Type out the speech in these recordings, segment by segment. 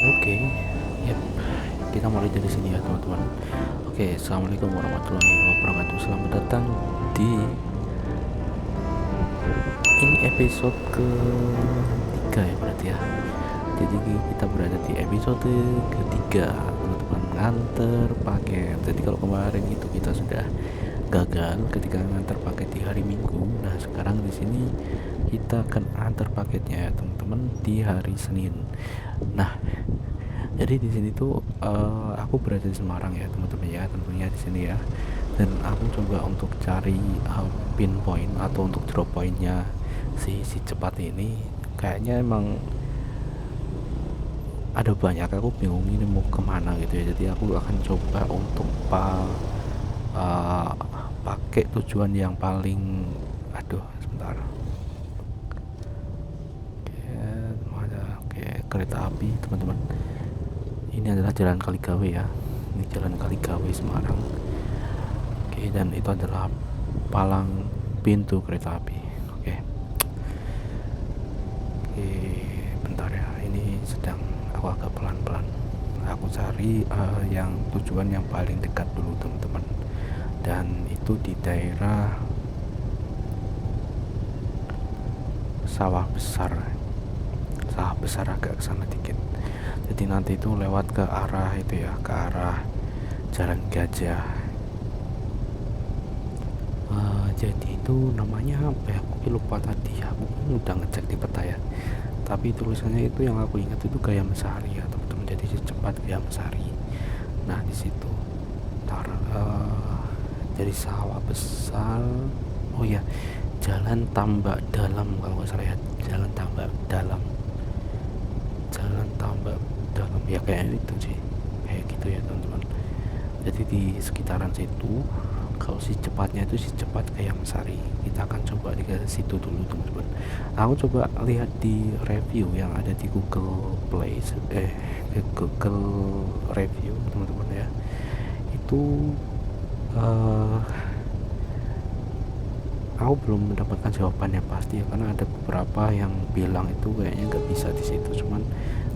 Oke, yap. Kita mulai dari sini ya teman-teman. Oke, assalamualaikum warahmatullahi wabarakatuh. Selamat datang di ini episode ketiga ya berarti ya. Jadi kita berada di episode ketiga teman-teman, nganter paket. Jadi kalau kemarin itu kita sudah gagal ketika nganter paket di hari Minggu. Nah sekarang di sini kita akan antar paketnya ya teman-teman di hari Senin. Nah jadi di sini tuh aku berada di Semarang ya teman-teman ya, tentunya di sini ya. Dan aku coba untuk cari pinpoint atau untuk drop pointnya si cepat ini. Kayaknya emang ada banyak, aku bingung ini mau kemana gitu ya. Jadi aku akan coba untuk pakai tujuan yang paling, aduh sebentar. Oke, kereta api teman-teman. Ini adalah Jalan Kaligawe ya. Ini Jalan Kaligawe Semarang. Oke, dan itu adalah palang pintu kereta api. Oke. Oke, bentar ya. Ini sedang aku agak pelan-pelan. Aku cari yang tujuan yang paling dekat dulu teman-teman. Dan itu di daerah Sawah Besar. Sawah Besar agak kesana dikit. Jadi nanti itu lewat ke arah itu ya, ke arah Jalan Gajah. Jadi itu namanya apa ya, aku lupa tadi ya, aku udah ngecek di peta ya, tapi tulisannya itu yang aku ingat itu Gayam Sari ya teman-teman. Jadi cepat Gayam Sari. Nah di situ jadi Sawah Besar, oh ya, Jalan Tambak Dalam kalau nggak salah ya, Jalan Tambak Dalam ya, kayak itu sih, kayak gitu ya teman-teman. Jadi di sekitaran situ, kalau si cepatnya itu si cepat Gayam Sari, kita akan coba di situ dulu teman-teman. Aku coba lihat di review yang ada di Google Play, Google review teman-teman ya, itu aku belum mendapatkan jawaban yang pasti ya, karena ada beberapa yang bilang itu kayaknya nggak bisa di situ. Cuman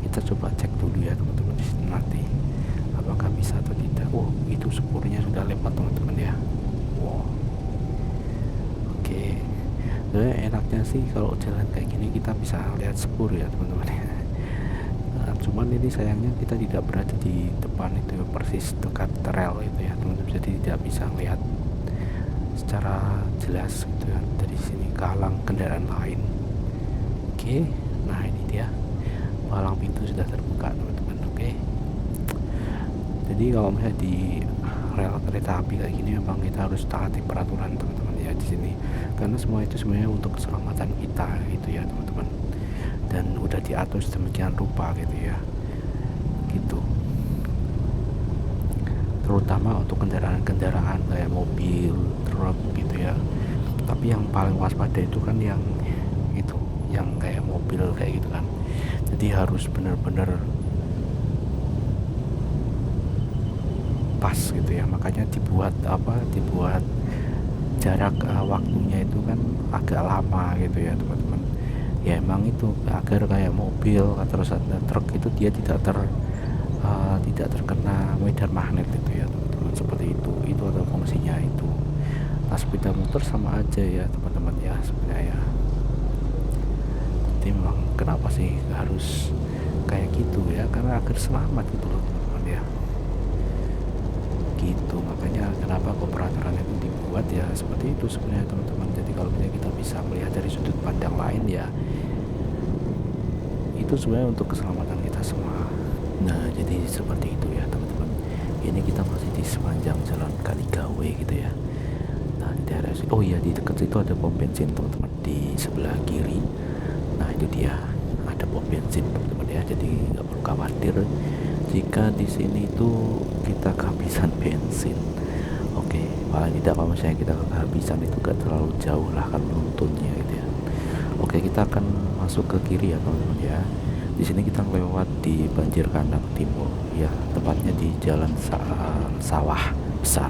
kita coba cek dulu ya teman-teman di situ nanti apakah bisa atau tidak. Itu sepurnya sudah lewat teman-teman ya. Oke. Sebenarnya enaknya sih kalau jalan kayak gini kita bisa lihat sepur ya teman-teman ya. Cuman ini sayangnya kita tidak berada di depan itu ya, persis dekat rel itu ya teman-teman. Jadi tidak bisa lihat secara jelas gitu ya dari sini, kehalang kendaraan lain. Oke, nah ini dia palang pintu sudah terbuka teman-teman. Oke, jadi kalau misalnya di rel kereta api kayak gini memang kita harus taati peraturan teman-teman ya di sini, karena semua itu sebenarnya untuk keselamatan kita gitu ya teman-teman, dan udah diatur sedemikian rupa gitu ya, gitu. Terutama untuk kendaraan-kendaraan kayak mobil, truk gitu ya. Tapi yang paling waspada itu kan yang itu, yang kayak mobil kayak gitu kan. Jadi harus benar-benar pas gitu ya. Makanya dibuat jarak waktunya itu kan agak lama gitu ya teman-teman. Ya emang itu agar kayak mobil terus ada truk itu dia tidak terkena medan magnet itu ya teman-teman, seperti itu ada fungsinya itu. Nah sepeda motor sama aja ya teman-teman ya sebenarnya ya. Jadi memang kenapa sih harus kayak gitu ya, karena agar selamat gitu loh teman-teman ya, gitu. Makanya kenapa peraturan itu dibuat ya seperti itu sebenarnya teman-teman. Jadi kalau kita bisa melihat dari sudut pandang lain ya, itu sebenarnya untuk keselamatan kita semua. Nah jadi seperti itu ya teman-teman. Ini kita masih di sepanjang Jalan Kaligawe gitu ya. Nah di daerah di dekat situ ada pom bensin teman-teman di sebelah kiri. Nah itu dia, ada pom bensin teman-teman ya. Jadi nggak perlu khawatir jika di sini itu kita kehabisan bensin. Oke, paling tidak kalau misalnya kita kehabisan itu gak terlalu jauh lah kan menuntunnya gitu ya. Oke, kita akan masuk ke kiri ya teman-teman ya. Di sini kita lewat di Banjir Kanang Timur ya, tepatnya di Jalan Sawah Besar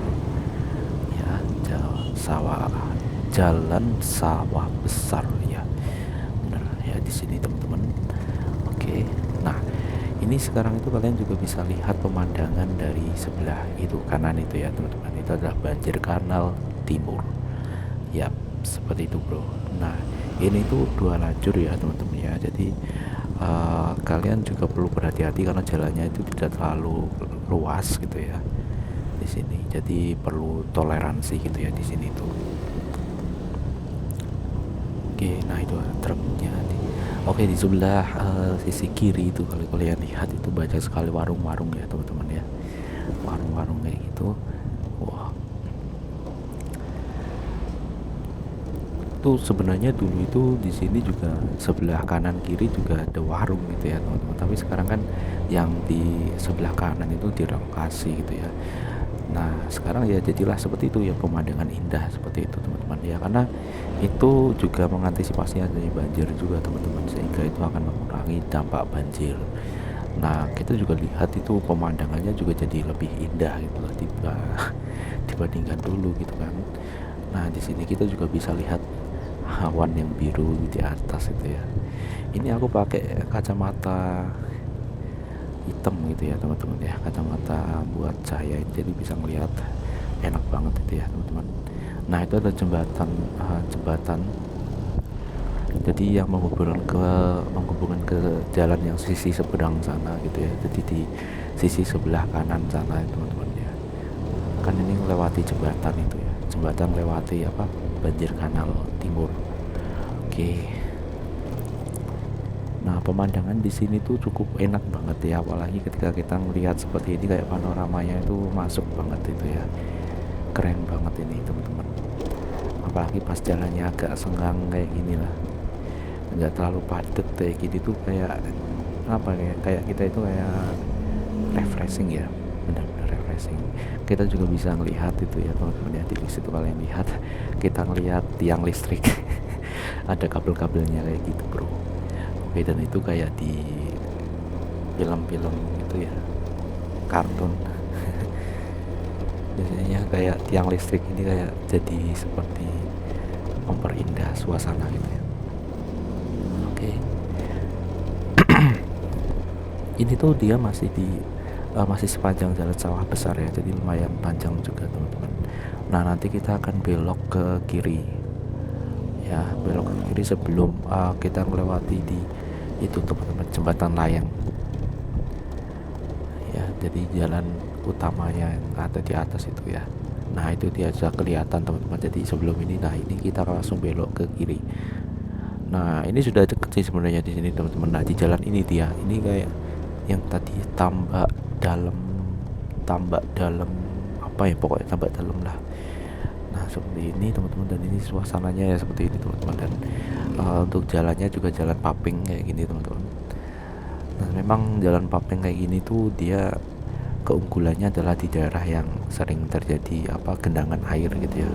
ya, Jalan Sawah Besar ya, benar ya di sini teman-teman. Oke, nah ini ini sekarang itu kalian juga bisa lihat pemandangan dari sebelah itu kanan itu ya teman-teman. Itu adalah banjir kanal timur. Ya, seperti itu bro. Nah, ini tuh dua lajur ya teman-teman ya. Jadi kalian juga perlu berhati-hati karena jalannya itu tidak terlalu luas gitu ya di sini. Jadi perlu toleransi gitu ya di sini tuh. Oke, nah itu truknya. Oke, di sebelah sisi kiri itu kalau kalian lihat itu banyak sekali warung-warung ya teman-teman ya. Warung-warung kayak gitu. Wah, tuh sebenarnya dulu itu di sini juga sebelah kanan kiri juga ada warung gitu ya teman-teman. Tapi sekarang kan yang di sebelah kanan itu direlokasi gitu ya. Nah sekarang ya jadilah seperti itu ya, pemandangan indah seperti itu teman-teman ya, karena itu juga mengantisipasi adanya banjir juga teman-teman, sehingga itu akan mengurangi dampak banjir. Nah kita juga lihat itu pemandangannya juga jadi lebih indah gitu loh dibandingkan dulu gitu kan. Nah di sini kita juga bisa lihat awan yang biru di atas itu ya. Ini aku pakai kacamata hitam gitu ya teman-teman ya, kacamata buat cahaya ini, jadi bisa melihat enak banget itu ya teman-teman. Nah itu ada jembatan jadi yang menghubungkan ke jalan yang sisi seberang sana gitu ya. Jadi di sisi sebelah kanan sana teman-teman ya, kan ini melewati jembatan itu ya, jembatan lewati apa, banjir kanal timur. Oke. Nah pemandangan di sini tuh cukup enak banget ya, apalagi ketika kita melihat seperti ini kayak panoramanya itu masuk banget itu ya, keren banget ini teman-teman. Apalagi pas jalannya agak senggang kayak gini lah, nggak terlalu padat kayak gini tuh kayak apa ya, kayak kita itu kayak refreshing ya, benar-benar refreshing. Kita juga bisa ngelihat itu ya teman-teman ya, di situ kalian lihat, kita ngelihat tiang listrik ada kabel-kabelnya kayak gitu bro. Oke, dan itu kayak di film-film gitu ya, kartun. Biasanya kayak tiang listrik ini kayak jadi seperti memperindah suasana gitu ya. Oke. Ini tuh dia masih masih sepanjang jalan sawah besar ya, jadi lumayan panjang juga teman-teman. Nah nanti kita akan belok ke kiri ya, belok ke kiri sebelum kita melewati di itu teman-teman, jembatan layang ya. Jadi jalan utamanya yang ada di atas itu ya. Nah itu dia sudah kelihatan teman-teman. Jadi sebelum ini, nah ini kita langsung belok ke kiri. Nah ini sudah deket sih sebenarnya di sini teman-teman. Nah di jalan ini dia, ini kayak yang tadi tambak dalam apa ya, pokoknya tambak dalam lah. Nah seperti ini teman-teman, dan ini suasananya ya seperti ini teman-teman. Dan untuk jalannya juga jalan paping kayak gini teman-teman. Nah memang jalan paping kayak gini tuh dia keunggulannya adalah di daerah yang sering terjadi apa, genangan air gitu ya.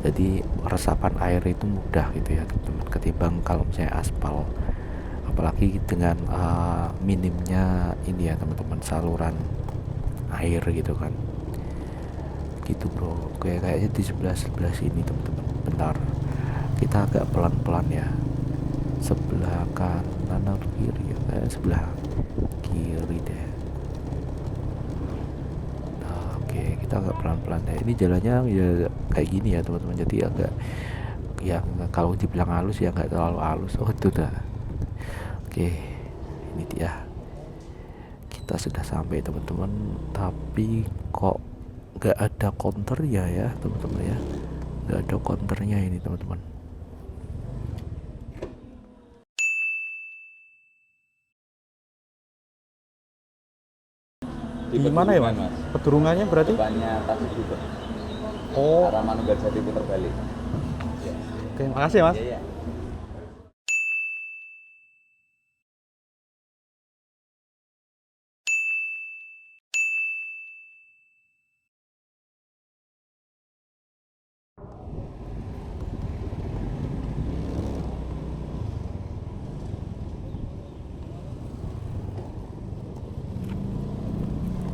Jadi resapan air itu mudah gitu ya teman-teman, ketimbang kalau misalnya aspal. Apalagi dengan minimnya ini ya teman-teman, saluran air gitu kan. Gitu bro. Kayaknya di sebelah sini teman-teman. Bentar, kita agak pelan-pelan ya. Sebelah kanan atau kiri ya? Sebelah kiri deh. Nah, oke, kita agak pelan-pelan ya. Ini jalannya ya kayak gini ya teman-teman. Jadi agak ya, kalau dibilang halus ya nggak terlalu halus. Oh itu dah. Oke, ini dia. Kita sudah sampai teman-teman. Tapi kok nggak ada counternya ya teman-teman ya. Nggak ada counternya ini teman-teman. Di mana ya mas? Pedurungannya berarti? Depannya Tasik juga. Oh, Arah Manunggal Jati putar balik. oke, makasih ya mas. Iya, iya.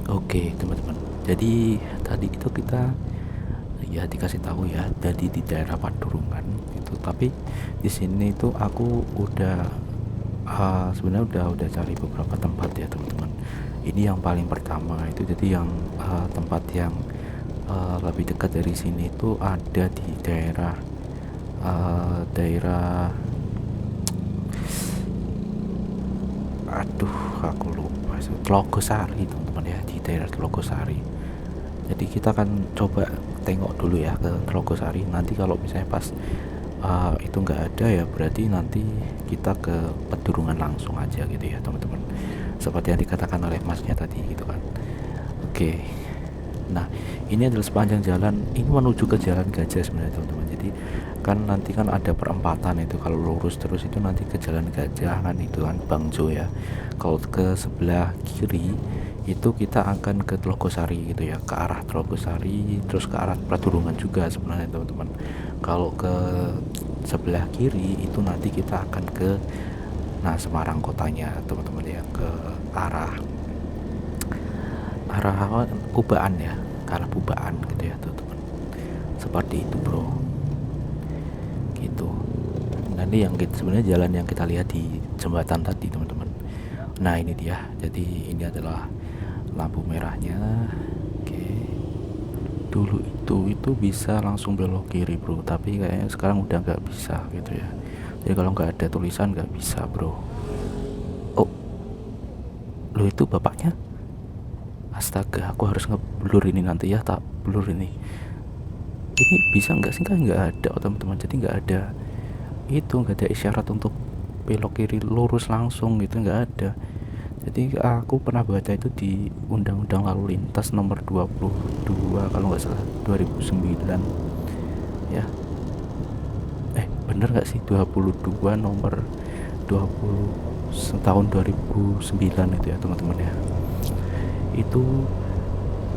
Oke teman-teman, jadi tadi itu kita ya dikasih tahu ya, jadi di daerah Padurungan itu. Tapi di sini itu aku udah sebenarnya udah cari beberapa tempat ya teman-teman. Ini yang paling pertama itu, jadi yang tempat yang lebih dekat dari sini itu ada di daerah aduh aku lupa, Tlogosari teman-teman ya, di daerah Tlogosari. Jadi kita akan coba tengok dulu ya ke Tlogosari. Nanti kalau misalnya pas itu nggak ada ya, berarti nanti kita ke Pedurungan langsung aja gitu ya teman-teman, seperti yang dikatakan oleh masnya tadi gitu kan. Oke, nah ini adalah sepanjang jalan ini menuju ke Jalan Gajah sebenarnya teman-teman. Jadi kan nanti kan ada perempatan itu, kalau lurus terus itu nanti ke Jalan Gajah kan, itu kan Bangjo ya. Kalau ke sebelah kiri itu kita akan ke Tlogosari gitu ya, ke arah Tlogosari, terus ke arah Pedurungan juga sebenarnya teman-teman. Kalau ke sebelah kiri itu nanti kita akan ke Semarang kotanya teman-teman ya, ke arah Kubaan ya, ke arah Kubaan gitu ya teman-teman. Seperti itu bro, gitu. Nanti yang sebenarnya jalan yang kita lihat di jembatan tadi teman-teman. Nah ini dia, jadi ini adalah lampu merahnya. Oke, dulu itu bisa langsung belok kiri bro, tapi kayaknya sekarang udah nggak bisa gitu ya. Jadi kalau nggak ada tulisan nggak bisa bro. Oh, lo itu bapaknya? Astaga, aku harus ngeblur ini nanti ya, tak blur ini bisa nggak sih? Kan nggak ada teman-teman, jadi nggak ada isyarat untuk belok kiri lurus langsung gitu, nggak ada. Jadi aku pernah baca itu di Undang-Undang Lalu Lintas nomor 22 kalau nggak salah 2009 ya. Bener nggak sih 22 nomor 20 tahun 2009 itu ya teman-teman ya. Itu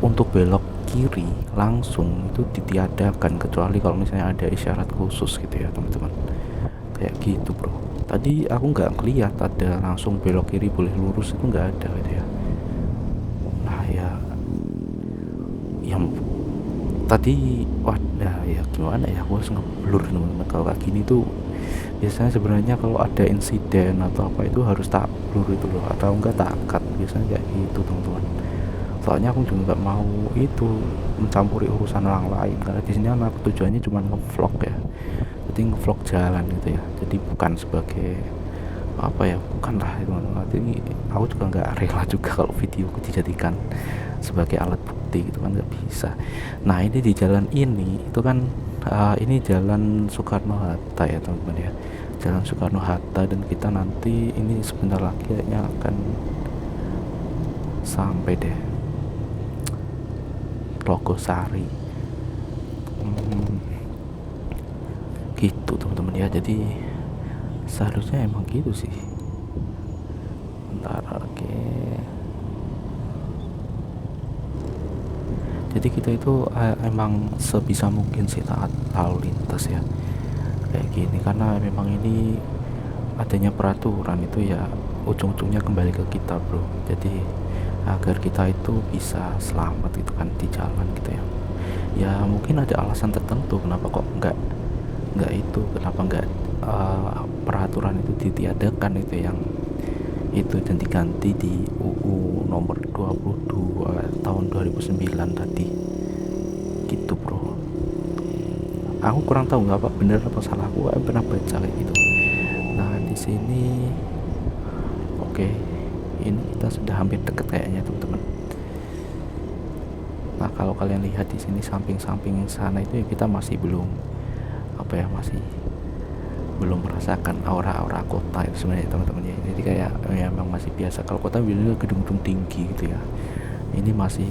untuk belok kiri langsung itu ditiadakan, kecuali kalau misalnya ada isyarat khusus gitu ya teman-teman, kayak gitu bro. Tadi aku nggak ngeliat ada langsung belok kiri boleh lurus, itu nggak ada gitu ya. Nah ya yang tadi ya gimana ya, aku harus ngeblur teman-teman. Kalau kayak gini tuh biasanya sebenarnya kalau ada insiden atau apa itu harus tak blur itu loh, atau enggak tak cut, biasanya kayak gitu teman-teman. Soalnya aku juga nggak mau itu mencampuri urusan orang lain, karena di sini aku tujuannya cuma nge-vlog ya, jadi nge-vlog jalan gitu ya, jadi bukan sebagai apa ya, bukan lah itu. Jadi aku juga nggak rela juga kalau videoku dijadikan sebagai alat bukti gitu kan, nggak bisa. Nah ini di jalan ini itu kan ini Jalan Soekarno Hatta ya teman-teman ya, Jalan Soekarno Hatta, dan kita nanti ini sebentar lagi kayaknya akan sampai deh Tlogosari. Gitu teman-teman ya, jadi seharusnya emang gitu sih. Bentar, oke. Jadi kita itu emang sebisa mungkin sih taat lalu lintas ya kayak gini, karena memang ini adanya peraturan itu ya ujung-ujungnya kembali ke kita bro. Jadi agar kita itu bisa selamat gitu kan di jalan gitu ya. Ya mungkin ada alasan tertentu kenapa kok nggak itu, kenapa nggak peraturan itu ditiadakan itu yang itu dan diganti di UU nomor 22 tahun 2009 tadi gitu bro. Aku kurang tahu nggak apa bener apa salah, aku pernah baca kayak gitu. Nah di sini oke, ini kita sudah hampir deket kayaknya teman-teman. Nah kalau kalian lihat di sini samping-samping sana itu ya, kita masih belum masih belum merasakan aura-aura kota itu sebenarnya teman-teman ya. Jadi kayak ya memang masih biasa. Kalau kota biasanya gedung-gedung tinggi gitu ya, ini masih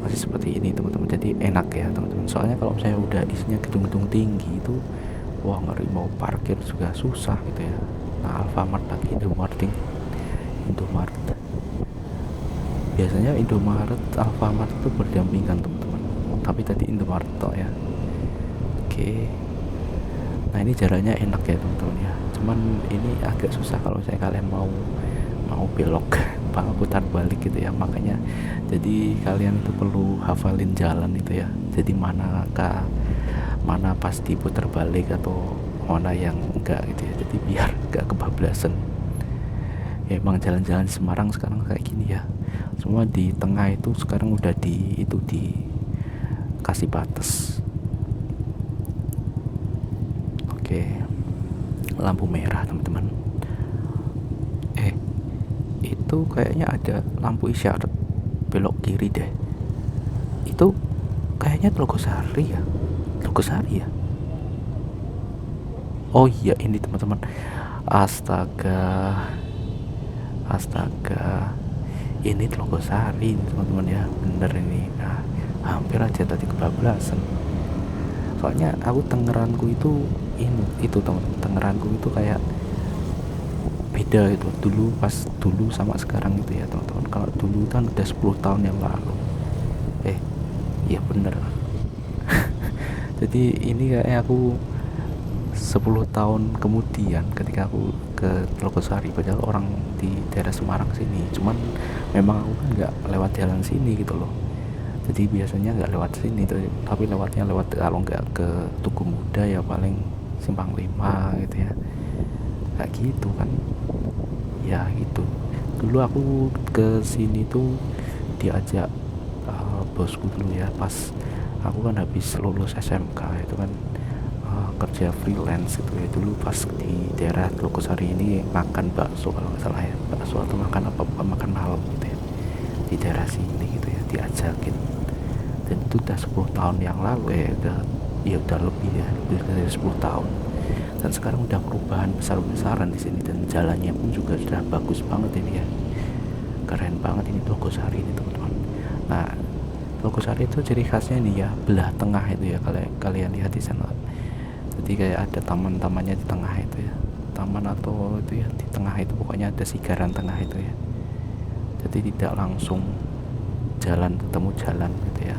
seperti ini teman-teman. Jadi enak ya teman-teman, soalnya kalau misalnya udah isinya gedung-gedung tinggi itu wah ngeri, mau parkir juga susah gitu ya. Nah Alfamart lagi, Indomaret biasanya Indomaret Alfamart itu berdampingan teman-teman, tapi tadi Indomaret toh ya. Oke. Nah ini jalannya enak ya teman-teman ya, cuman ini agak susah kalau saya kalian mau belok putar balik gitu ya. Makanya jadi kalian itu perlu hafalin jalan itu ya, jadi mana pas diputar balik atau mana yang enggak gitu ya, jadi biar enggak kebablasan. Ya, emang jalan-jalan di Semarang sekarang kayak gini ya, semua di tengah itu sekarang udah dikasih batas. Oke, lampu merah teman-teman. Itu kayaknya ada lampu isyarat belok kiri deh. Itu kayaknya Logosari ya. Logosari ya. Oh iya, ini teman-teman. Astaga. Ini Logosari teman-teman ya. Bener ini. Nah, hampir aja tadi kebablasan. Soalnya aku Tangeranku itu teman-teman. Tangeranku itu kayak beda itu dulu sama sekarang gitu ya teman-teman. Kalau dulu kan udah 10 tahun yang lalu. Iya bener. Jadi ini kayak aku 10 tahun kemudian ketika aku ke Logosari, padahal orang di daerah Semarang sini, cuman memang aku kan nggak lewat jalan sini gitu loh. Jadi biasanya nggak lewat sini tuh, tapi lewatnya kalau nggak ke Tugu Muda ya paling Simpang 5 gitu ya, kayak gitu kan. Ya gitu, dulu aku ke sini tuh diajak bosku dulu ya, pas aku kan habis lulus SMK itu kan, kerja freelance itu ya. Dulu pas di daerah Logosari ini makan bakso kalau nggak salah ya, bakso atau makan makan malam gitu ya di daerah sini gitu ya, diajakin. Dan itu udah 10 tahun yang lalu udah lebih dari 10 tahun. Dan sekarang udah perubahan besar-besaran di sini, dan jalannya pun juga sudah bagus banget ini ya, keren banget ini Logosari ini teman-teman. Nah, Logosari itu ciri khasnya nih ya, belah tengah itu ya, kalian lihat di sana. Jadi kayak ada taman-tamannya di tengah itu ya, taman atau itu ya di tengah itu, pokoknya ada sigaran tengah itu ya. Jadi tidak langsung ketemu jalan gitu ya.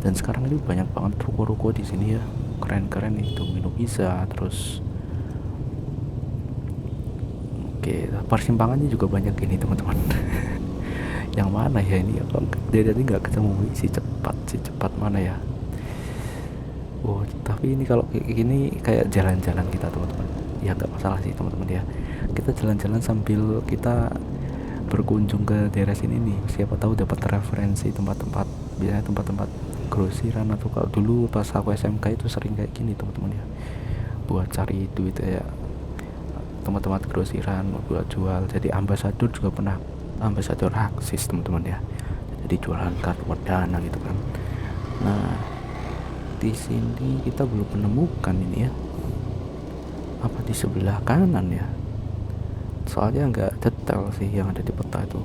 Dan sekarang ini banyak banget ruko-ruko di sini ya, keren-keren itu, minum bisa terus. Oke, persimpangannya juga banyak ini teman-teman. Yang mana ya ini ya, kok dari tadi nggak ketemu si cepat mana ya. Oh, tapi ini kalau kayak gini kayak jalan-jalan kita teman-teman ya, nggak masalah sih teman-teman ya, kita jalan-jalan sambil kita berkunjung ke daerah sini nih, siapa tahu dapat referensi tempat-tempat, biasanya tempat-tempat grosiran. Atau kalau dulu pas aku SMK itu sering kayak gini teman-teman ya, buat cari duit ya, tempat-tempat grosiran buat jual. Jadi ambasador juga pernah, ambasador Aksis teman-teman ya, jadi jualan kartu perdana gitu kan. Nah, di sini kita belum menemukan ini ya, apa di sebelah kanan ya, soalnya nggak detail sih yang ada di peta itu.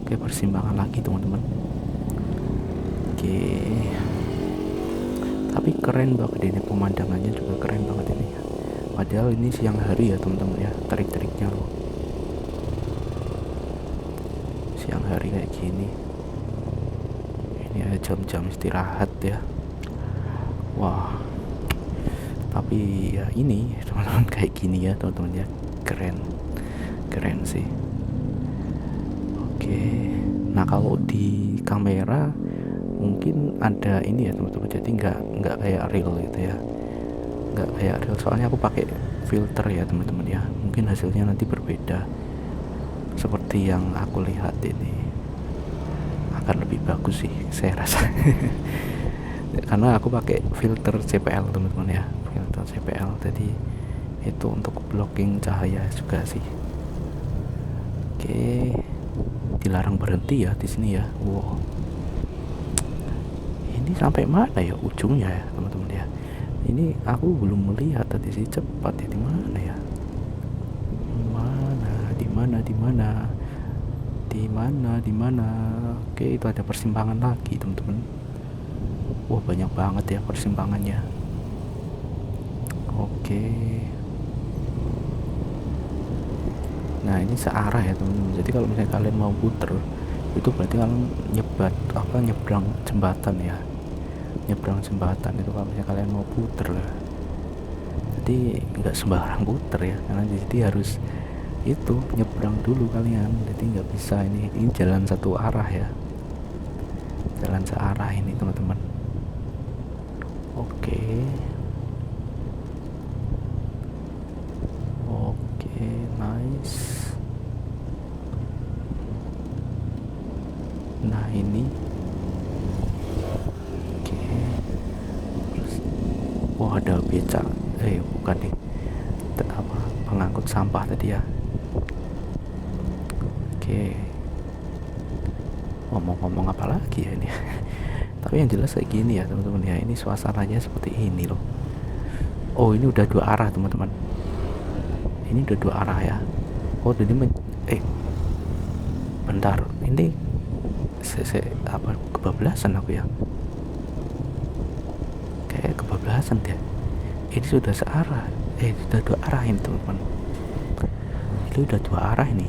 Oke, persimpangan lagi teman-teman. Oke, tapi keren banget ini, pemandangannya juga keren banget ini ya. Padahal ini siang hari ya teman-teman ya, terik-teriknya loh siang hari kayak gini. Ini ada jam-jam istirahat ya. Wah, tapi ya ini teman-teman kayak gini ya teman-teman ya, keren sih. Oke, nah kalau di kamera mungkin ada ini ya teman-teman, jadi nggak kayak real gitu ya, nggak kayak real, soalnya aku pakai filter ya teman-teman ya, mungkin hasilnya nanti berbeda. Seperti yang aku lihat ini akan lebih bagus sih saya rasa. Karena aku pakai filter CPL teman-teman ya, filter CPL, jadi itu untuk blocking cahaya juga sih. Oke, dilarang berhenti ya di sini ya. Wow, ini sampai mana ya ujungnya ya teman-teman ya, ini aku belum melihat tadi sih cepat ya, di mana ya, di mana. Oke, itu ada persimpangan lagi teman-teman. Wah, banyak banget ya persimpangannya. Oke, nah ini searah ya teman-teman, jadi kalau misalnya kalian mau puter itu berarti kalian nyebrang jembatan ya, nyebrang jembatan itu kalau misalnya kalian mau puter lah. Jadi nggak sembarang puter ya, karena jadi harus itu nyebrang dulu kalian, jadi nggak bisa ini jalan satu arah ya, jalan searah ini teman-teman. Oke, nice. Nah ini oke. Wah ada becak, bukan nih, apa, pengangkut sampah tadi ya. Oke, ngomong-ngomong apa lagi ya ini. Tapi yang jelas kayak gini ya teman-teman ya, ini suasananya seperti ini loh. Oh ini udah 2 arah teman-teman, ini udah 2 arah ya. Oh jadi bentar, ini apa, kebablasan aku ya, kayak kebablasan deh. Ini sudah searah, sudah 2 arah ini teman-teman, ini udah 2 arah ini.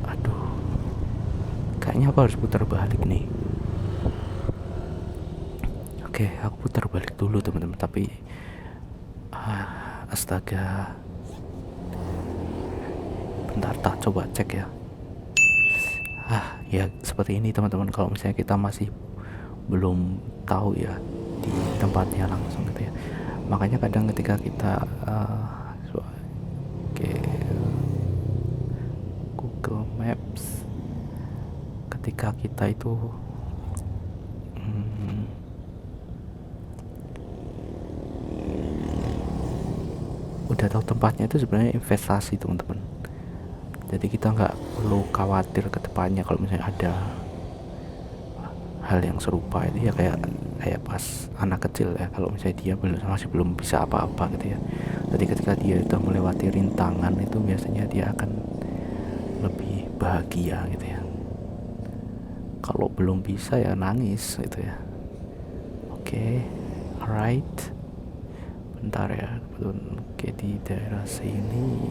Aduh, kayaknya aku harus putar balik nih. Oke, aku putar balik dulu teman-teman, tapi astaga, bentar, tak coba cek ya. Ya seperti ini teman-teman, kalau misalnya kita masih belum tahu ya di tempatnya langsung gitu ya. Makanya kadang ketika kita Google Maps, ketika kita itu udah tahu tempatnya, itu sebenarnya investasi teman-teman. Jadi kita nggak perlu khawatir ke depannya kalau misalnya ada hal yang serupa. Itu ya kayak pas anak kecil ya, kalau misalnya dia masih belum bisa apa-apa gitu ya. Jadi ketika dia udah melewati rintangan itu, biasanya dia akan lebih bahagia gitu ya. Kalau belum bisa ya nangis gitu ya. Oke, alright. Bentar ya, oke, di daerah sini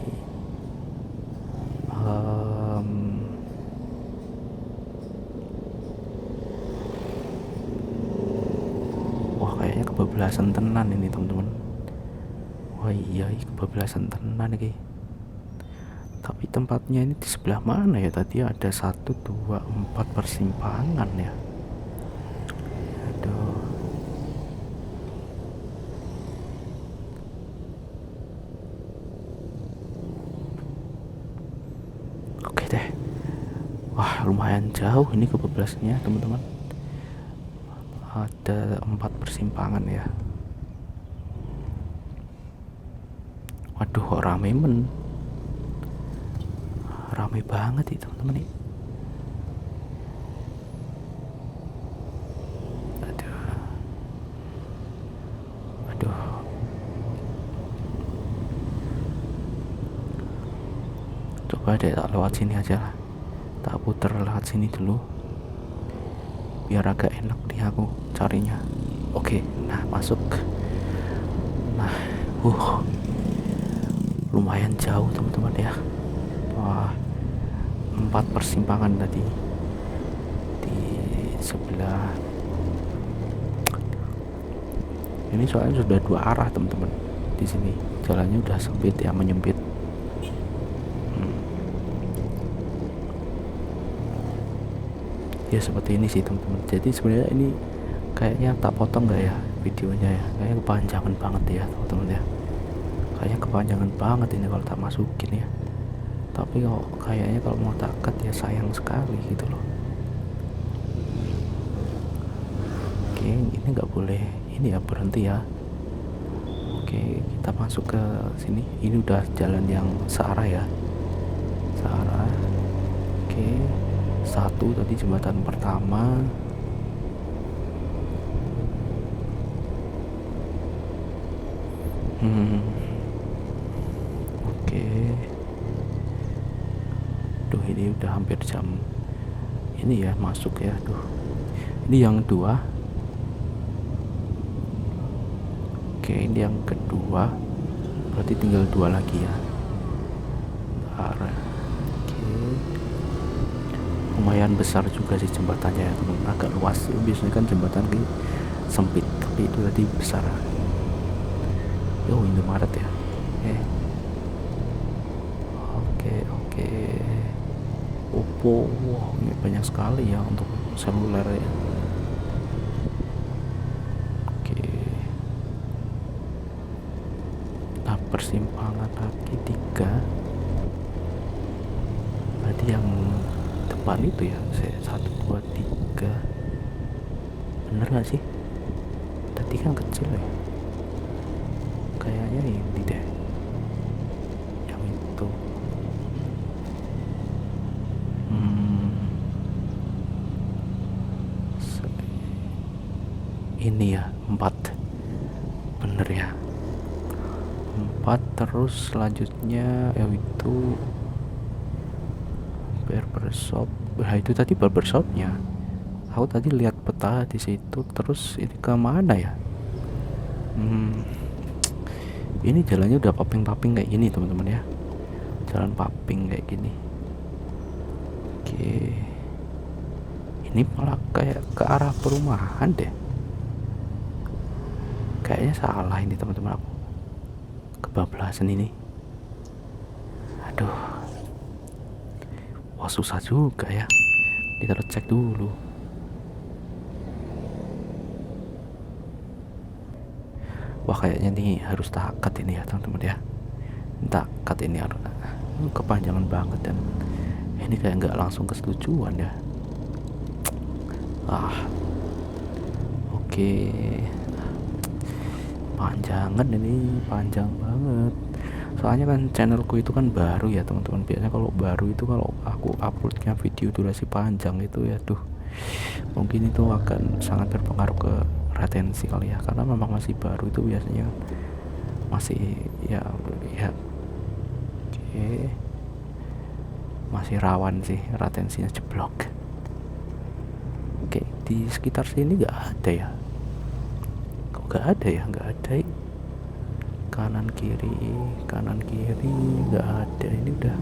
wah kayaknya kebablasan tenan ini teman-teman. Wah iya, kebablasan tenan ini. Tapi tempatnya ini di sebelah mana ya? Tadi ada 1, 2, 4 persimpangan ya. Aduh. Oke deh. Wah lumayan jauh ini kebablasannya teman-teman. Ada 4 persimpangan ya. Waduh kok rame banget itu teman-teman nih. Aduh. Coba deh tak lewat sini aja lah. Tak puter lewat sini dulu, biar agak enak nih aku carinya. Oke, nah masuk. Nah, lumayan jauh teman-teman ya. Wah, 4 persimpangan tadi di sebelah. Ini soalnya sudah 2 arah teman-teman. Di sini jalannya udah sempit ya, menyempit. Ya seperti ini sih teman-teman. Jadi sebenarnya ini kayaknya tak potong nggak ya videonya ya, kayaknya kepanjangan banget ya teman-teman ya. Kayaknya kepanjangan banget ini kalau tak masukin ya. Tapi kayaknya kalau mau tak cut ya sayang sekali gitu loh. Oke, ini nggak boleh ini ya, berhenti ya. Oke, kita masuk ke sini. Ini udah jalan yang searah ya, searah. Oke, 1 tadi jembatan pertama. Oke. Duh ini udah hampir jam ini ya masuk ya. Duh, ini yang 2. Oke, ini yang kedua, berarti tinggal 2 lagi ya. Oke, lumayan besar juga sih jembatannya ya teman, agak luas. Biasanya kan jembatan ini sempit, tapi itu tadi besar. Yo, Indomaret ya. Oke. Oppo, wah ini banyak sekali ya untuk seluler ya. Oke. Nah persimpangan lagi 3. Berarti yang depan itu ya 1 2 3. Bener gak sih? Tadi kan kecil ya, kayaknya ini deh yang itu. Ini ya 4, bener ya 4. Terus selanjutnya itu barbershop. Nah itu tadi barbershopnya, aku tadi lihat peta di situ. Terus ini kemana ya? Ini jalannya udah paping-paping kayak gini teman-teman ya, jalan paping kayak gini. Oke, ini malah kayak ke arah perumahan deh. Kayaknya salah ini teman-teman, aku kebablasan ini. Aduh, wah susah juga ya, kita cek dulu. Wah kayaknya nih harus takat ini ya teman-teman ya, takat ini harus kepanjangan banget, dan ini kayak nggak langsung kesetujuan ya. Oke. Panjangan ini, panjang banget. Soalnya kan channelku itu kan baru ya teman-teman. Biasanya kalau baru itu kalau aku uploadnya video durasi panjang itu ya mungkin itu akan sangat berpengaruh ke retensi kali ya, karena memang masih baru itu biasanya masih ya oke, masih rawan sih retensinya jeblok. Oke, di sekitar sini nggak ada ya, nggak ada kanan kiri nggak ada. Ini udah,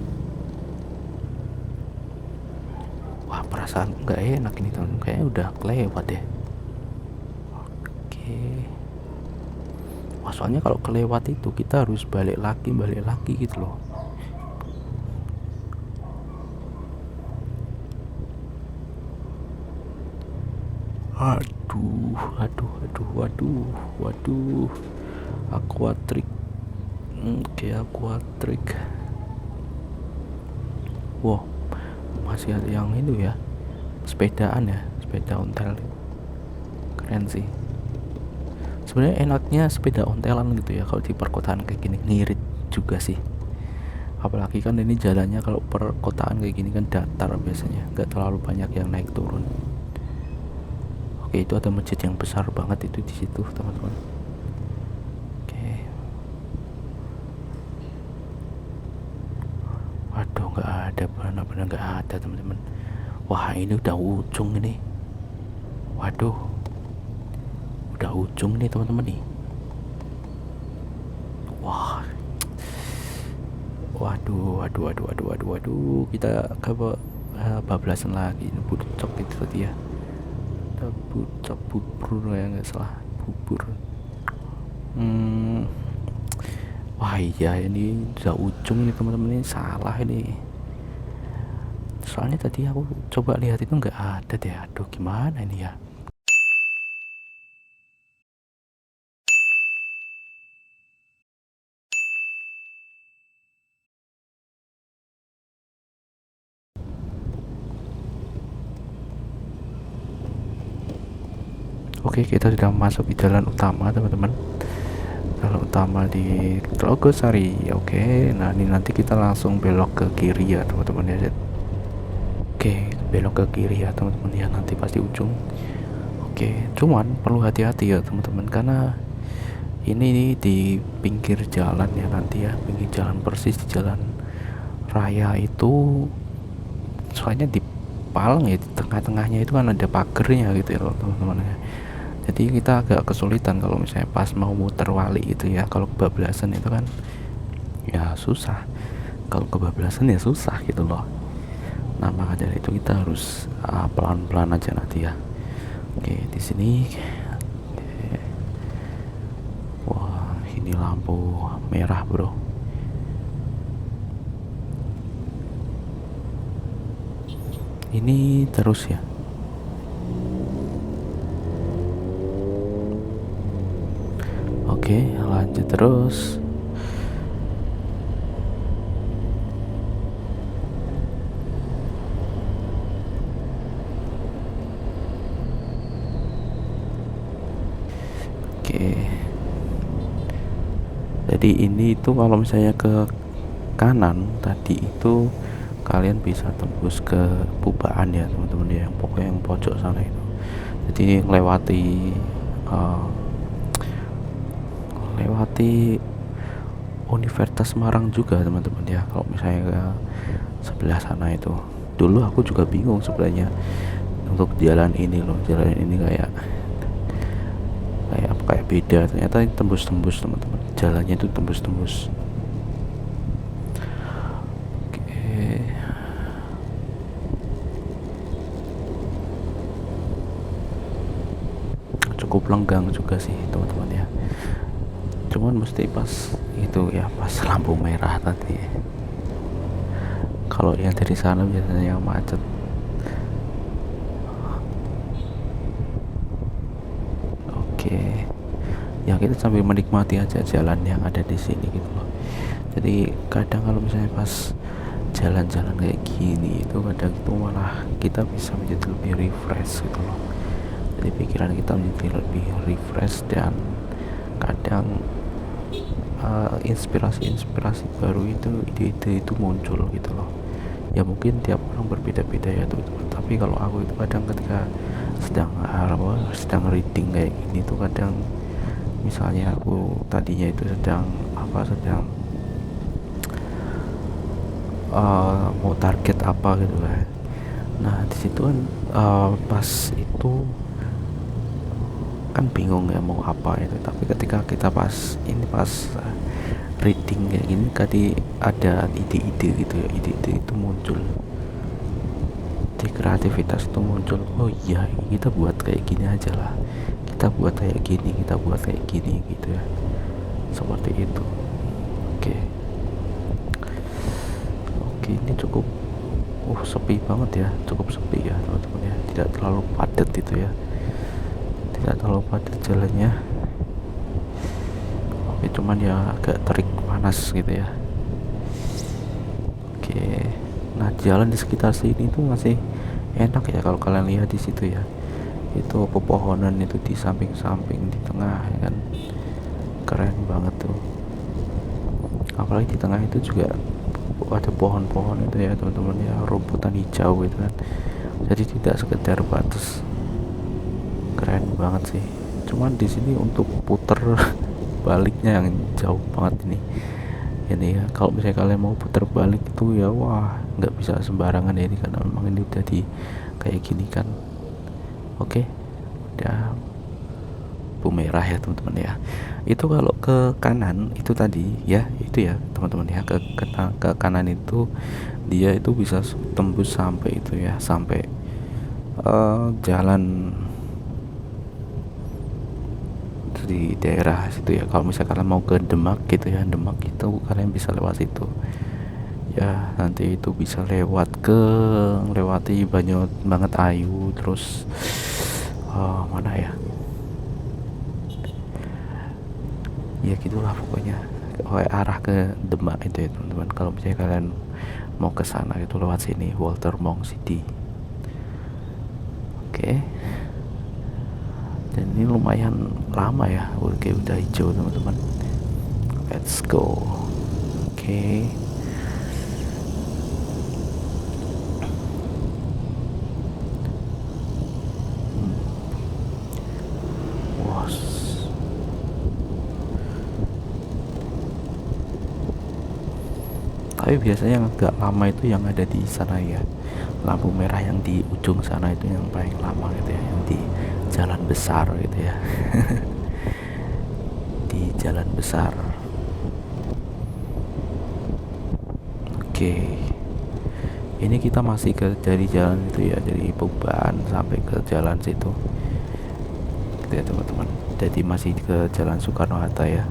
wah perasaan nggak enak ini teman, kayaknya udah kelewat deh. Oke, wah soalnya kalau kelewat itu kita harus balik lagi gitu loh. Waduh, aquatrick. Oke, aquatrick. Wow, masih ada yang itu ya, sepedaan ya, sepeda ontel. Keren sih sebenarnya, enaknya sepeda ontelan gitu ya kalau di perkotaan kayak gini. Ngirit juga sih, apalagi kan ini jalannya kalau perkotaan kayak gini kan datar biasanya, nggak terlalu banyak yang naik turun. Oke, itu ada masjid yang besar banget itu di situ teman-teman. Oke, waduh nggak ada, benar-benar nggak ada teman-teman. Wah ini udah ujung ini, waduh udah ujung nih teman-teman nih. Wah, waduh, kita bablasan lagi. Bucok itu tadi ya, bucok bubur ya, nggak salah bubur. Wah iya, ini udah ujung nih teman-teman, ini salah ini. Soalnya tadi aku coba lihat itu nggak ada deh. Aduh gimana ini ya. Oke, kita sudah masuk di jalan utama teman-teman, jalan utama di Telogosari. Oke, nah ini nanti kita langsung belok ke kiri ya teman-teman ya. Oke, belok ke kiri ya teman-teman ya, nanti pasti ujung. Oke, cuman perlu hati-hati ya teman-teman, karena ini di pinggir jalan ya nanti ya, pinggir jalan persis di jalan raya itu. Soalnya di Palang ya, di tengah-tengahnya itu kan ada pagernya gitu ya teman-teman ya. Jadi kita agak kesulitan kalau misalnya pas mau muter wali gitu ya. Kalau kebablasan itu kan ya susah, kalau kebablasan ya susah gitu loh. Nah maka dari itu kita harus pelan-pelan aja nanti ya. Oke, di sini. Oke. Wah ini lampu merah bro. Ini terus ya. Oke, lanjut terus. jadi ini itu kalau misalnya ke kanan tadi itu kalian bisa tembus ke Pubaan ya teman-teman ya, yang pokoknya yang pojok sana itu. Jadi lewati Universitas Semarang juga teman-teman ya, kalau misalnya ke sebelah sana itu. Dulu aku juga bingung sebenarnya untuk jalan ini loh, jalan ini kayak beda, ternyata tembus-tembus teman-teman, jalannya itu tembus-tembus. Oke, cukup lenggang juga sih teman-teman ya, cuman mesti pas itu ya, pas lampu merah tadi. Kalau yang dari sana biasanya yang macet. Oke, ya kita sambil menikmati aja jalan yang ada di sini gitu loh. Jadi kadang kalau misalnya pas jalan-jalan kayak gini itu kadang itu malah kita bisa menjadi lebih refresh gitu loh. Jadi pikiran kita menjadi lebih refresh, dan kadang inspirasi baru itu, ide-ide itu muncul gitu loh. Ya mungkin tiap orang berbeda-beda ya teman-teman, tapi kalau aku itu kadang ketika sedang reading kayak gini tuh, kadang misalnya aku tadinya itu sedang mau target apa gitu kan. Nah di situ kan pas itu kan bingung ya mau apa itu, tapi ketika kita pas reading kayak gini tadi ada ide-ide gitu ya, ide-ide itu muncul, di kreativitas itu muncul. Oh iya, kita buat kayak gini aja lah, kita buat kayak gini gitu ya, seperti itu. Oke, ini cukup sepi banget ya, cukup sepi ya teman-teman ya, tidak terlalu padat itu ya, tidak terlalu padat jalannya. Oke, cuman ya agak terik panas gitu ya. Oke, nah jalan di sekitar sini tuh masih enak ya kalau kalian lihat di situ ya, itu pepohonan itu di samping-samping, di tengah ya kan, keren banget tuh. Apalagi di tengah itu juga ada pohon-pohon itu ya teman-teman ya, rumputan hijau gitu kan, jadi tidak sekedar batas. Keren banget sih, cuman di sini untuk puter baliknya yang jauh banget ini ya. Kalau misalnya kalian mau putar balik itu ya wah, nggak bisa sembarangan ya ini, karena memang ini udah di kayak gini kan. Oke, udah lampu merah ya teman-teman ya. Itu kalau ke kanan itu tadi ya, itu ya teman-teman ya, ke kanan itu dia itu bisa tembus sampai itu ya, sampai jalan di daerah situ ya. Kalau misalnya kalian mau ke Demak gitu ya, Demak itu kalian bisa lewat situ ya, nanti itu bisa lewati banget Ayu, terus mana ya gitulah pokoknya, arah ke Demak itu ya teman-teman. Kalau misalnya kalian mau ke sana itu lewat sini, Walter Monk City. Oke, dan ini lumayan lama ya, oke udah hijau teman-teman. Let's go. Oke. Tapi biasanya yang agak lama itu yang ada di sana ya, lampu merah yang di ujung sana itu yang paling lama gitu ya, yang di jalan besar gitu ya. Di jalan besar. Oke, ini kita masih dari jalan itu ya, dari Pubaan sampai ke jalan situ gitu ya teman-teman. Jadi masih ke jalan Soekarno-Hatta ya.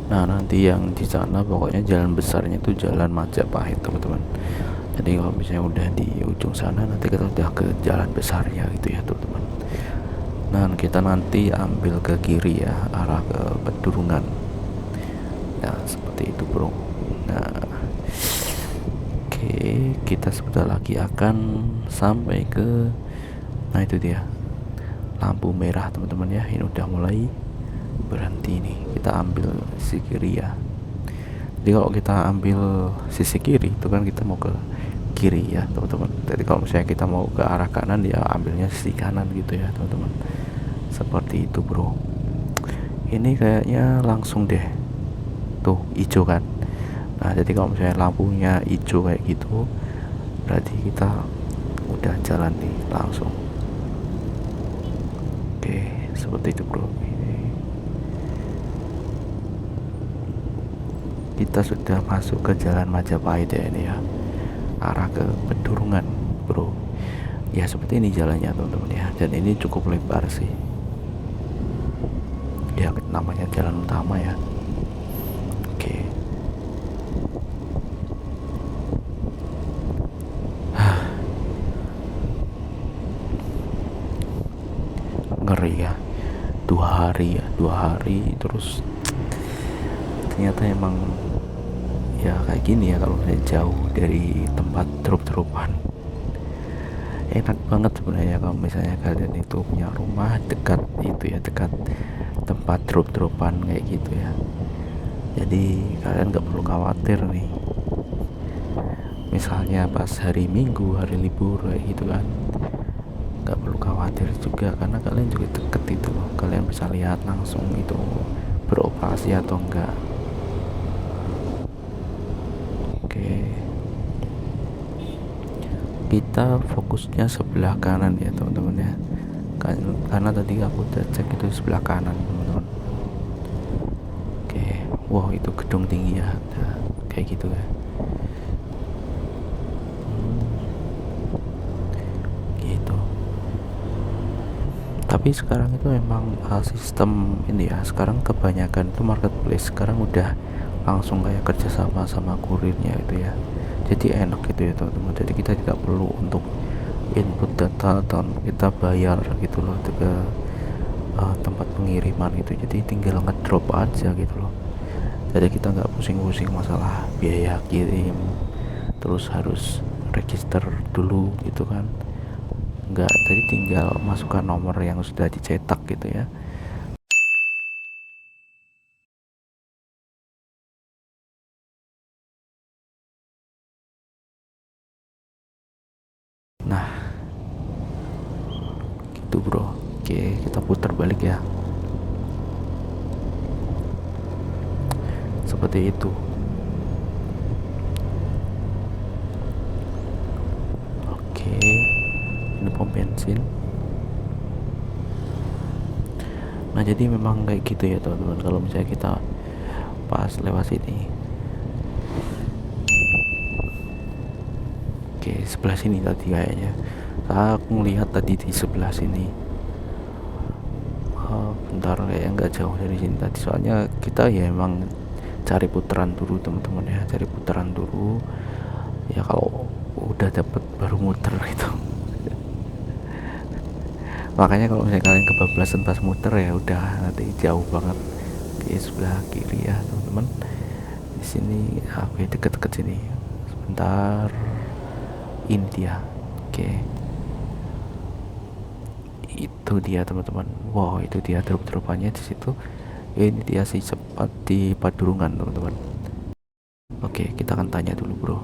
Nah nanti yang di sana pokoknya jalan besarnya itu jalan Majapahit teman-teman. Jadi kalau misalnya udah di ujung sana, nanti kita udah ke jalan besarnya gitu ya teman-teman. Nah kita nanti ambil ke kiri ya, arah ke Pedurungan. Nah seperti itu bro. Nah oke, kita sebentar lagi akan sampai ke, nah itu dia lampu merah teman-teman ya. Ini udah mulai berhenti nih, kita ambil sisi kiri ya. Jadi kalau kita ambil sisi kiri itu kan kita mau ke kiri ya teman-teman. Jadi kalau misalnya kita mau ke arah kanan ya ambilnya sisi kanan gitu ya teman-teman. Seperti itu bro. Ini kayaknya langsung deh, tuh hijau kan. Nah jadi kalau misalnya lampunya hijau kayak gitu, berarti kita udah jalan nih langsung. Oke, seperti itu bro. Kita sudah masuk ke jalan Majapahit ya ini ya, arah ke Pedurungan bro. Ya seperti ini jalannya teman-teman ya, dan ini cukup lebar sih ya, namanya jalan utama ya. Oke. Ngeri ya, 2 hari ya, 2 hari terus ternyata emang ya kayak gini ya. Kalau saya jauh dari tempat drop-dropan enak banget sebenarnya kalau misalnya kalian itu punya rumah dekat itu ya, dekat tempat drop-dropan kayak gitu ya. Jadi kalian gak perlu khawatir nih, misalnya pas hari Minggu, hari libur kayak gitu kan, gak perlu khawatir juga karena kalian juga deket itu loh. Kalian bisa lihat langsung itu beroperasi atau enggak. Kita fokusnya sebelah kanan ya teman-teman ya, karena tadi aku udah cek itu sebelah kanan teman-teman. Oke, wow itu gedung tinggi ya, udah kayak gitu ya. Gitu. Tapi sekarang itu memang sistem ini ya, sekarang kebanyakan itu marketplace sekarang udah langsung kayak kerjasama sama kurirnya itu ya. Jadi enak gitu ya teman-teman. Jadi kita tidak perlu untuk input data atau kita bayar gitu loh ke tempat pengiriman itu. Jadi tinggal ngedrop aja gitu loh. Jadi kita nggak pusing-pusing masalah biaya kirim, terus harus register dulu gitu kan. Nggak, jadi tinggal masukkan nomor yang sudah dicetak gitu ya. Nah gitu bro. Oke, kita putar balik ya, seperti itu. Oke, ini pom bensin. Nah jadi memang kayak gitu ya teman-teman, kalau misalnya kita pas lewat sini. Oke, sebelah sini tadi kayaknya aku ngelihat tadi di sebelah sini. Bentar, kayak nggak jauh dari sini tadi, soalnya kita ya emang cari putaran dulu teman-teman ya, cari putaran dulu ya. Kalau udah dapet baru muter gitu. Makanya kalau misalnya kalian kebablasan pas muter ya udah nanti jauh banget. Di sebelah kiri ya teman-teman, di sini oke, deket-deket sini. Sebentar, ini dia. Oke, itu dia teman-teman. Wow itu dia drop-dropannya di situ. Ini dia sih cepat di Padurungan teman-teman. Oke, kita akan tanya dulu bro.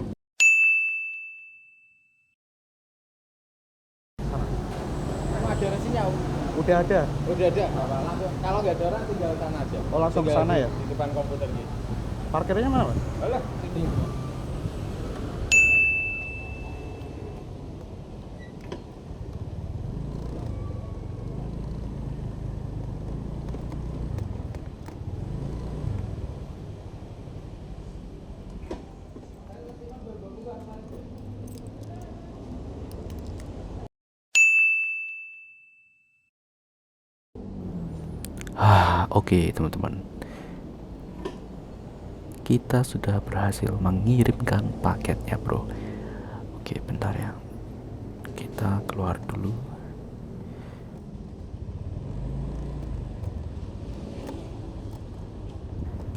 Ada resinya Om? Udah ada. Udah ada. Langsung, kalau nggak ada orang tinggal sana aja. Oh langsung ke sana ya? Di depan komputer gitu. Parkirnya mana Mas? Alah, sini. Oke teman-teman, kita sudah berhasil mengirimkan paketnya bro. Oke bentar ya, kita keluar dulu.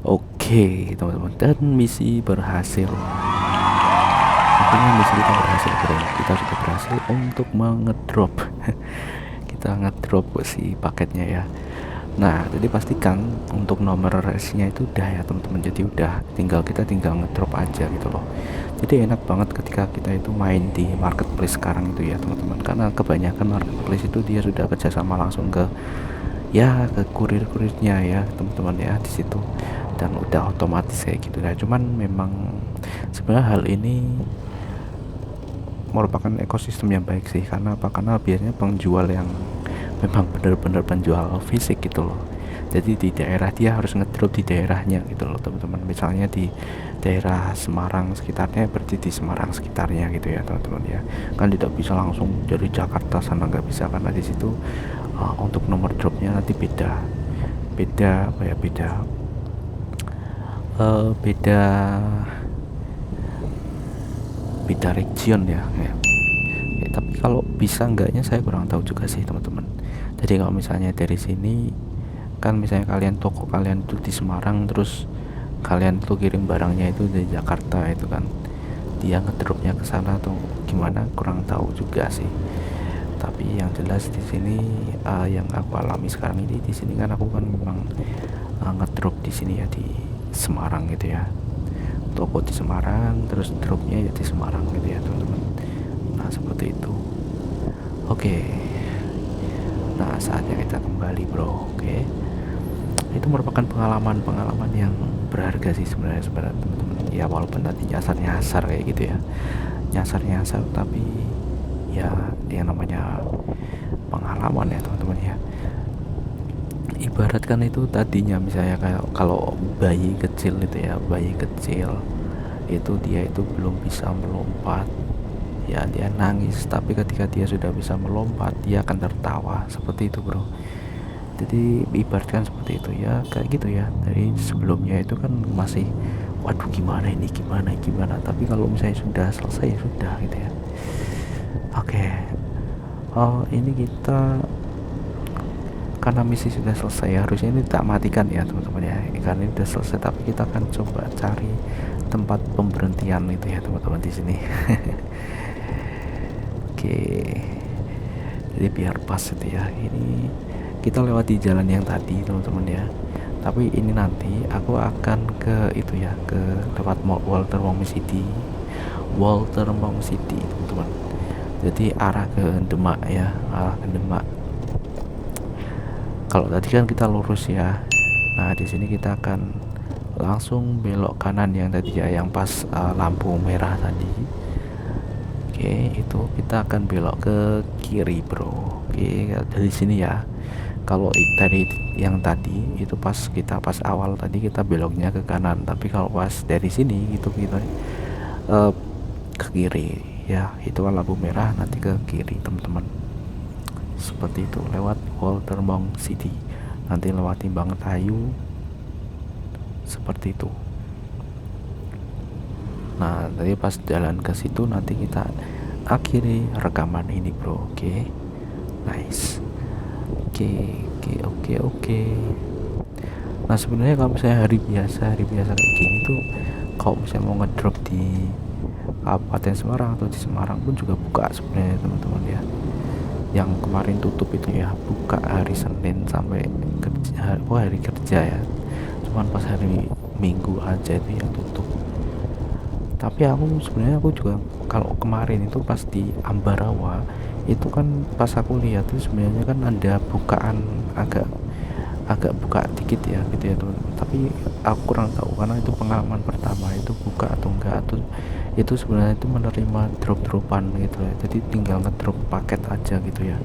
Oke teman-teman, dan misi berhasil. Akhirnya misi kita berhasil bro. Kita sudah berhasil untuk mengedrop kita ngedrop si paketnya ya. Nah, jadi pastikan untuk nomor resinya itu udah ya teman-teman. Jadi udah kita tinggal ngedrop aja gitu loh. Jadi enak banget ketika kita itu main di marketplace sekarang itu ya teman-teman. Karena kebanyakan marketplace itu dia sudah kerjasama langsung ke kurir-kurirnya ya teman-teman ya di situ, dan udah otomatis kayak gitu ya. Cuman memang sebenarnya hal ini merupakan ekosistem yang baik sih. Karena apa? Karena biasanya penjual yang memang benar-benar penjual fisik gitu loh. Jadi di daerah dia harus ngedrop di daerahnya gitu loh teman-teman. Misalnya di daerah Semarang sekitarnya, berarti di Semarang sekitarnya gitu ya teman-teman ya. Kan tidak bisa langsung dari Jakarta sana, nggak bisa, karena di situ untuk nomor dropnya nanti beda apa ya, beda region ya. Tapi kalau bisa enggaknya saya kurang tahu juga sih teman-teman. Jadi kalau misalnya dari sini kan, misalnya toko kalian itu di Semarang, terus kalian tuh kirim barangnya itu dari Jakarta, itu kan dia ngedropnya ke sana atau gimana kurang tahu juga sih. Tapi yang jelas di sini yang aku alami sekarang ini, di sini kan aku kan memang ngedrop di sini ya, di Semarang gitu ya, toko di Semarang, terus dropnya ya di Semarang gitu ya teman-teman. Nah seperti itu. Oke. Nah saatnya kita kembali bro. Oke. Itu merupakan pengalaman yang berharga sih sebenarnya teman-teman ya, walaupun tadi nyasar kayak gitu ya, nyasar tapi ya yang namanya pengalaman ya teman-teman ya. Ibaratkan itu tadinya misalnya kayak kalau bayi kecil itu dia itu belum bisa melompat ya, dia nangis, tapi ketika dia sudah bisa melompat dia akan tertawa, seperti itu bro. Jadi ibaratkan seperti itu ya, kayak gitu ya. Dari sebelumnya itu kan masih waduh gimana, tapi kalau misalnya sudah selesai ya sudah gitu ya. Oke. Ini kita karena misi sudah selesai, harusnya ini tak matikan ya teman-teman ya, karena ini sudah selesai, tapi kita akan coba cari tempat pemberhentian itu ya teman-teman di sini. Oke, jadi biar pas itu ya, ini kita lewati jalan yang tadi teman-teman ya, tapi ini nanti aku akan ke itu ya, ke lewat Walter Wong City teman-teman. Jadi arah ke Demak ya, Kalau tadi kan kita lurus ya. Nah di sini kita akan langsung belok kanan yang tadi ya, yang pas lampu merah tadi. Oke, itu kita akan belok ke kiri bro. Oke, dari sini ya. Kalau dari yang tadi itu pas awal tadi kita beloknya ke kanan, tapi kalau pas dari sini itu kita ke kiri ya. Itu kan lampu merah, nanti ke kiri teman-teman. Seperti itu, lewat Walter Wong City, nanti lewati Bangetayu, seperti itu. Nah tadi pas jalan ke situ nanti kita akhiri rekaman ini bro. Oke. Nice. Oke. Nah sebenarnya kalau misalnya hari biasa kayak gini tuh, kalau misalnya mau ngedrop di Kabupaten Semarang atau di Semarang pun juga buka sebenarnya teman-teman ya. Yang kemarin tutup itu ya, buka hari Senin sampai hari kerja ya, cuman pas hari Minggu aja itu yang tutup. Tapi aku juga kalau kemarin itu pas di Ambarawa itu kan pas aku lihat itu sebenarnya kan ada bukaan agak buka dikit ya gitu ya teman-teman, tapi aku kurang tahu karena itu pengalaman pertama, itu buka atau enggak, atau itu sebenarnya itu menerima drop-dropan gitu ya, jadi tinggal ngedrop paket aja gitu ya.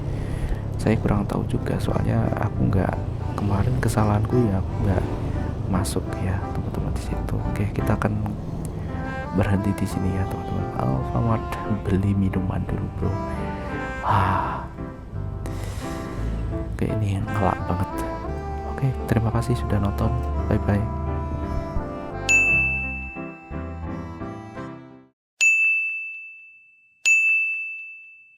Saya kurang tahu juga, soalnya aku nggak, kemarin kesalahanku ya aku nggak masuk ya teman-teman di situ. Oke, kita akan berhenti di sini ya teman-teman. Alfamart, beli minuman dulu bro. Oke, ini ngelak banget. Oke, terima kasih sudah nonton, bye bye.